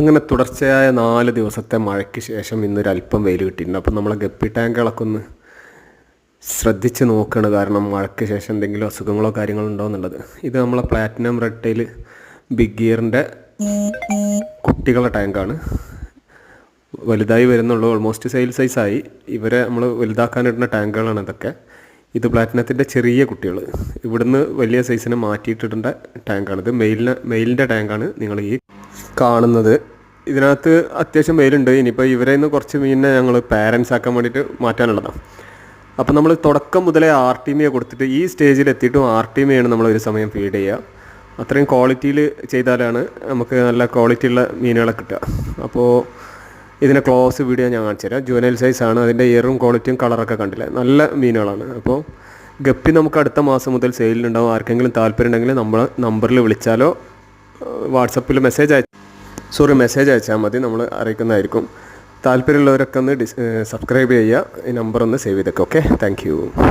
അങ്ങനെ തുടർച്ചയായ 4 ദിവസത്തെ മഴയ്ക്ക് ശേഷം ഇന്നൊരല്പം വെയിൽ കിട്ടിയിട്ടുണ്ട്. അപ്പം നമ്മളെ ഗപ്പി ടാങ്കുകളൊക്കെ ഒന്ന് ശ്രദ്ധിച്ച് നോക്കുകയാണ്. കാരണം മഴയ്ക്ക് ശേഷം എന്തെങ്കിലും അസുഖങ്ങളോ കാര്യങ്ങളോ ഉണ്ടോ എന്നുള്ളത്. ഇത് നമ്മളെ പ്ലാറ്റിനം റെഡ് ടൈൽ ബിഗ് ഗിയറിൻ്റെ കുട്ടികളുടെ ടാങ്കാണ്. വലുതായി വരുന്നുള്ളൂ, ഓൾമോസ്റ്റ് സെയിൽ സൈസായി. ഇവരെ നമ്മൾ വലുതാക്കാനിടുന്ന ടാങ്കുകളാണ് ഇതൊക്കെ. ഇത് പ്ലാറ്റിനത്തിൻ്റെ ചെറിയ കുട്ടികൾ. ഇവിടുന്ന് വലിയ സൈസിനെ മാറ്റിയിട്ടിടേണ്ട ടാങ്കാണ്. ഇത് മെയിലിൻ്റെ ടാങ്കാണ് നിങ്ങൾ ഈ കാണുന്നത്. ഇതിനകത്ത് അത്യാവശ്യം വെയിലുണ്ട്. ഇനിയിപ്പോൾ ഇവരെ നിന്ന് കുറച്ച് മീനിനെ ഞങ്ങൾ പാരൻസ് ആക്കാൻ വേണ്ടിയിട്ട് മാറ്റാനുള്ളതാണ്. അപ്പോൾ നമ്മൾ തുടക്കം മുതലേ ആർട്ടിമിയ കൊടുത്തിട്ട് ഈ സ്റ്റേജിൽ എത്തിയിട്ടും ആർട്ടിമിയാണ് നമ്മൾ ഒരു സമയം ഫീഡ് ചെയ്യുക. അത്രയും ക്വാളിറ്റിയിൽ ചെയ്താലാണ് നമുക്ക് നല്ല ക്വാളിറ്റിയുള്ള മീനുകളെ കിട്ടുക. അപ്പോൾ ഇതിനെ ക്ലോസ് വീഡിയോ ഞാൻ കാണിച്ചു തരാം. ജുവനൈൽ സൈസാണ്. അതിൻ്റെ ഇയറും ക്വാളിറ്റിയും കളറൊക്കെ കണ്ടില്ലേ, നല്ല മീനുകളാണ്. അപ്പോൾ ഗപ്പി നമുക്ക് അടുത്ത മാസം മുതൽ സെയിലിനുണ്ടാവും. ആർക്കെങ്കിലും താല്പര്യം ഉണ്ടെങ്കിൽ നമ്മൾ നമ്പറിൽ വിളിച്ചാലോ വാട്സപ്പിൽ മെസ്സേജ് അയച്ചാൽ മതി, നമ്മൾ അറിയിക്കുന്നതായിരിക്കും. താല്പര്യമുള്ളവരൊക്കെ ഒന്ന് സബ്സ്ക്രൈബ് ചെയ്യുക, ഈ നമ്പർ ഒന്ന് സേവ് ചെയ്തേക്കാം. Okay, thank you.